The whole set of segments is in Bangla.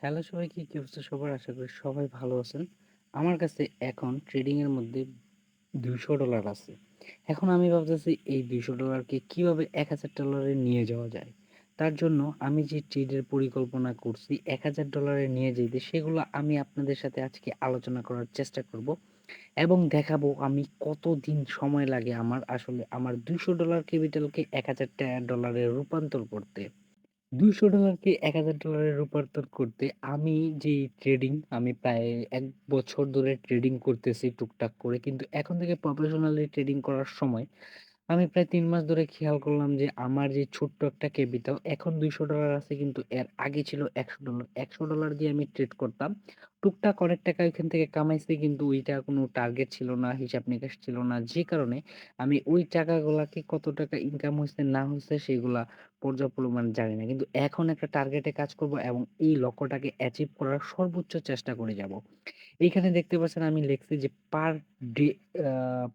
হ্যালো সবাইকে, কি অবস্থা সবার? আশা করি সবাই ভালো আছেন। আমার কাছে এখন ট্রেডিং এর মধ্যে $200 আছে। এখন আমি ভাবতেছি এই $200 কে কিভাবে $1000 এ নিয়ে যাওয়া যায়। তার জন্য আমি যে ট্রেডের পরিকল্পনা করছি $1000 এ নিয়ে যেতে, সেগুলো আমি আপনাদের সাথে আজকে আলোচনা করার চেষ্টা করব এবং দেখাবো আমি কতদিন সময় লাগে আমার আসলে আমার $200 ক্যাপিটালকে $1000 এ রূপান্তর করতে। $200 কে $1000 এ রূপান্তর করতে আমি যেই ট্রেডিং আমি প্রায় ১ বছর ধরে ট্রেডিং করতেছি টুকটাক করে। কিন্তু এখন থেকে প্রফেশনালি ট্রেডিং করার সময় আমি প্রায় ৩ মাস ধরে খেয়াল করলাম যে আমার যে ছোট্ট একটা ক্যাপিটাল এখন $200 আছে, কিন্তু এর আগে ছিল $100। $100 দিয়ে আমি ট্রেড করতাম। টুকটাক অনেক টাকা ওইখান থেকে কামাইছি, কিন্তু ওইটা কোনো টার্গেট ছিল না, হিসাব-নিকাশ ছিল না। যে কারণে আমি ওই টাকাগুলাকে কত টাকা ইনকাম হইছে না হইছে সেগুলা পর্যাপ্ত পরিমাণ জানি না। কিন্তু এখন একটা টার্গেটে কাজ করব এবং এই লক্ষ্যটাকে অ্যাচিভ করার সর্বোচ্চ চেষ্টা করে যাব। এইখানে দেখতে পাচ্ছেন আমি লিখছি যে পার ডে আ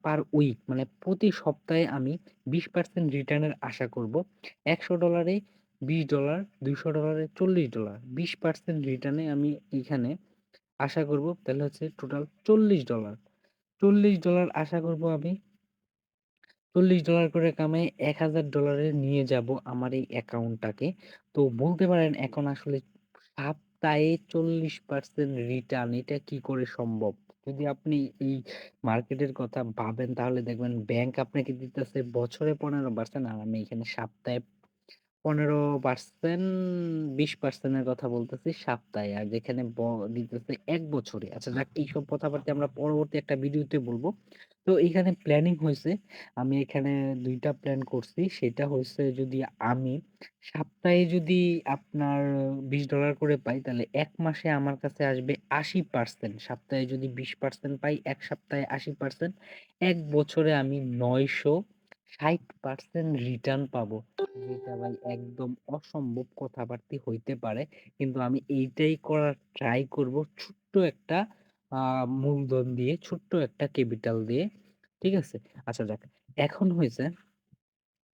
পার উইক মানে প্রতি সপ্তাহে আমি 20% রিটার্নের আশা করব। $100 এ $20, $200 এ $40, 20% রিটার্নে আমি এইখানে আশা করব। তাহলে হচ্ছে টোটাল $40, $40 আশা করব আমি। $40 করে কামাই $1000 এ নিয়ে যাব আমার এই অ্যাকাউন্টটাকে। তো বলতে পারেন এখন আসলে সপ্তাহে 40% রিটার্ন এটা কি করে সম্ভব? যদি আপনি এই মার্কেটের কথা ভাবেন তাহলে দেখবেন ব্যাংক আপনাকে দিতেছে বছরে 15% আর আমি এখানে সপ্তাহে 15%, 20% এর কথা বলতেছি সপ্তাহে। আর যেখানে দিতেছে ১ বছরে। আচ্ছা যাক, এইসব কথাবার্তা আমরা পরবর্তী একটা ভিডিওতে বলব। তো এইখানে প্ল্যানিং হইছে, আমি এখানে ২ টা প্ল্যান করছি। সেটা হইছে যদি আমি সপ্তাহে যদি আপনার $20 করে পাই তাহলে ১ মাসে আমার কাছে আসবে ৮০%। সপ্তাহে যদি ২০% পাই ১ সপ্তাহে ৮০%। ১ বছরে আমি ৯৬০% রিটার্ন পাবো। যেটা ভাই একদম অসম্ভব কথাবার্তি হইতে পারে। কিন্তু আমি এইটাই করার ট্রাই করব ছোট্ট একটা আ মূলধন দিয়ে, ছোট্ট একটা ক্যাপিটাল দিয়ে। ঠিক আছে? আচ্ছা যাক। এখন হইছে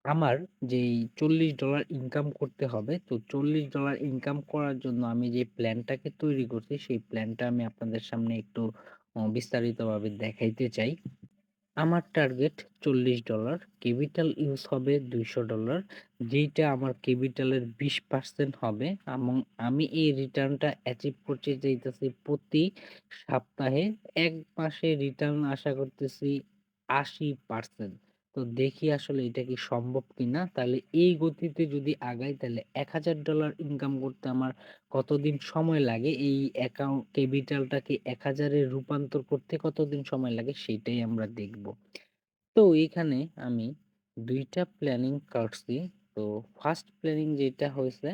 আমার যেই $40 ইনকাম করতে হবে, তো $40 ইনকাম করার জন্য আমি যে প্ল্যানটাকে তৈরি করছি, সেই প্ল্যানটা আমি আপনাদের সামনে একটু বিস্তারিতভাবে দেখাইতে চাই। আমার টার্গেট $40, ক্যাপিটাল ইউজ হবে $200, যেইটা আমার ক্যাপিটালের 20% হবে এবং আমি এই রিটার্নটা অ্যাচিভ করতে চাইতেছি প্রতি সপ্তাহে। ১ মাসে রিটার্ন আশা করতেছি ৮০%। তো দেখি আসলে এটা কি সম্ভব কিনা? তাহলে এই গতিতে যদি আগাই তাহলে $1000 ইনকাম করতে আমার কতদিন সময় লাগে? এই ক্যাপিটালটাকে ১০০০ এ রূপান্তর করতে কতদিন সময় লাগে? সেইটাই আমরা দেখব। তো এইখানে আমি ২ টা প্ল্যানিং করছি। তো ফার্স্ট প্ল্যানিং যেটা হইছে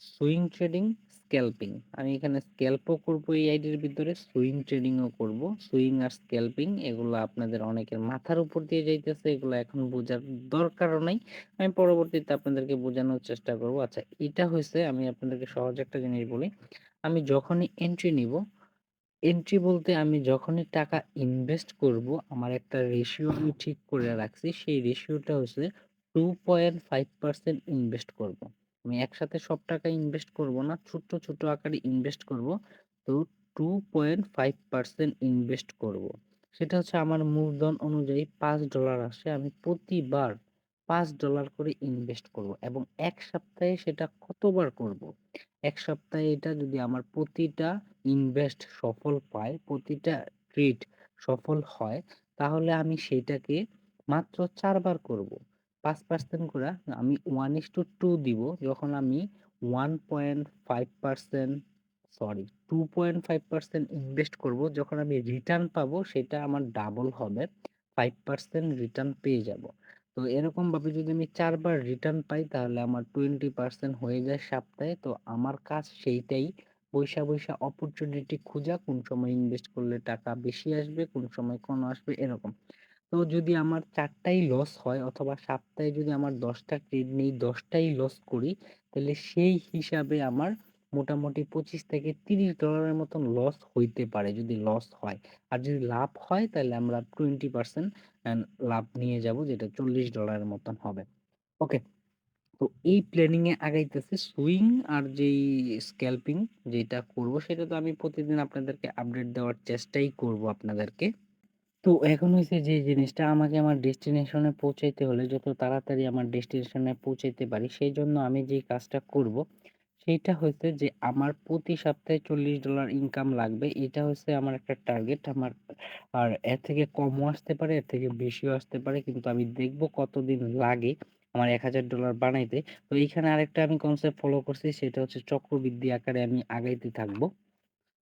সুইং ট্রেডিং, স্ক্যালপিং। আমি এখানে স্ক্যাল্পও করব এই আইডির ভিতরে, সুইং ট্রেডিং ও করব। সুইং আর স্ক্যালপিং এগুলা আপনাদের অনেকের মাথার উপর দিয়ে যাইতেছে। এগুলা এখন বোঝার দরকারও নাই। আমি পরবর্তীতে আপনাদেরকে বোঝানোর চেষ্টা করব। আচ্ছা, এটা হইছে আমি আপনাদেরকে সহজ একটা জিনিস বলি। আমি যখনই এন্ট্রি নিব, এন্ট্রি বলতে আমি যখনই টাকা ইনভেস্ট করব, আমার একটা রেশিও আমি ঠিক করে রাখছি। সেই রেশিওটা হচ্ছে 2.5% ইনভেস্ট করব। আমি একসাথে সব টাকা ইনভেস্ট করব না, ছোট্ট, ছোট আকারে ইনভেস্ট করব। তো 2.5% ইনভেস্ট করব। সেটা হচ্ছে আমার মূলধন অনুযায়ী $5 আসে। আমি প্রতিবার $5 করে ইনভেস্ট করব এবং ১ সপ্তাহে সেটা কতবার করব? ১ সপ্তাহে এটা যদি আমার প্রতিটা ইনভেস্ট সফল পায়, প্রতিটা ট্রেড সফল হয়, তাহলে আমি সেইটাকে মাত্র ৪ বার করব। ৫% করে আমি 1:2 দিব। যখন আমি 1.5% সরি 2.5% ইনভেস্ট করব, যখন আমি রিটার্ন পাবো সেটা আমার ডাবল হবে। 5% রিটার্ন পেয়ে যাব। তো এরকমভাবে যদি আমি ৪ বার রিটার্ন পাই তাহলে আমার 20% হয়ে যায় সপ্তাহে। তো আমার কাজ সেইটাই। বইসা, বইসা অপরচুনিটি খুঁজা, কোন সময় ইনভেস্ট করলে টাকা বেশি আসবে, কোন সময় কম আসবে এরকম। তো যদি আমার ৪ টাই লস হয় অথবা সপ্তাহে যদি আমার ১০ টা ট্রেড নেই, ১০ টাই লস করি, তাহলে সেই হিসাবে আমার মোটামুটি $25 থেকে $30 এর মতন লস হইতে পারে যদি লস হয়। আর যদি লাভ হয় তাহলে আমরা 20% লাভ নিয়ে যাব, যেটা $40 এর মতন হবে। ওকে। তো এই প্ল্যানিং এ আগাইতেছে। সুইং আর যেই স্ক্যাল্পিং যেটা করব সেটা তো আমি প্রতিদিন আপনাদেরকে আপডেট দেওয়ার চেষ্টাই করব আপনাদেরকে। তো এখন হইছে যে জিনিসটা আমাকে আমার ডেস্টিনেশন এ পৌঁছাইতে হলে যত তাড়াতাড়ি আমার ডেস্টিনেশন এ পৌঁছাইতে পারি সেইজন্য আমি যেই কাজটা করব সেইটা হইছে যে আমার প্রতি সপ্তাহে $40 ইনকাম লাগবে। এটা হচ্ছে আমার একটা টার্গেট। আমার আর এর থেকে কমও আসতে পারে, এর থেকে বেশিও আসতে পারে। কিন্তু আমি দেখব কতদিন লাগে আমার $1000 বানাইতে। তো এইখানে আরেকটা আমি কনসেপ্ট ফলো করছি সেটা হচ্ছে চক্রবৃদ্ধি আকারে আমি আগাইতে থাকবো।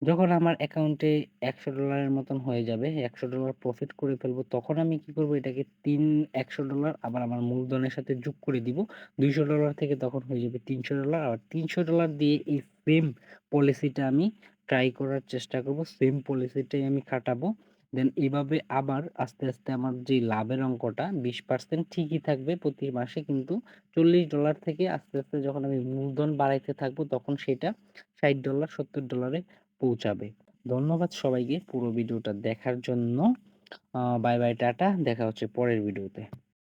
যখন আমার অ্যাকাউন্টে $100 এর মতন হয়ে যাবে, $100 প্রফিট করে ফেলবো, তখন আমি কি করব এটাকে $100 আবার আমার মূলধনের সাথে যোগ করে দিব। $200 থেকে তখন হয়ে যাবে $300 আবার $300 দিয়ে এই সেম পলিসিটা আমি ট্রাই করার চেষ্টা করব। সেম পলিসিটাই আমি খাটাবো। দেন এভাবে আবার আস্তে, আস্তে আমার যে লাভের অঙ্কটা 20% ঠিকই থাকবে প্রতি মাসে, কিন্তু $40 থেকে আস্তে, আস্তে যখন আমি মূলধন বাড়াইতে থাকবো তখন সেটা $60 $70 এ পৌঁছাবে। ধন্যবাদ সবাইকে পুরো ভিডিওটা দেখার জন্য। Bye, bye, tata. দেখা হচ্ছে পরের ভিডিওতে।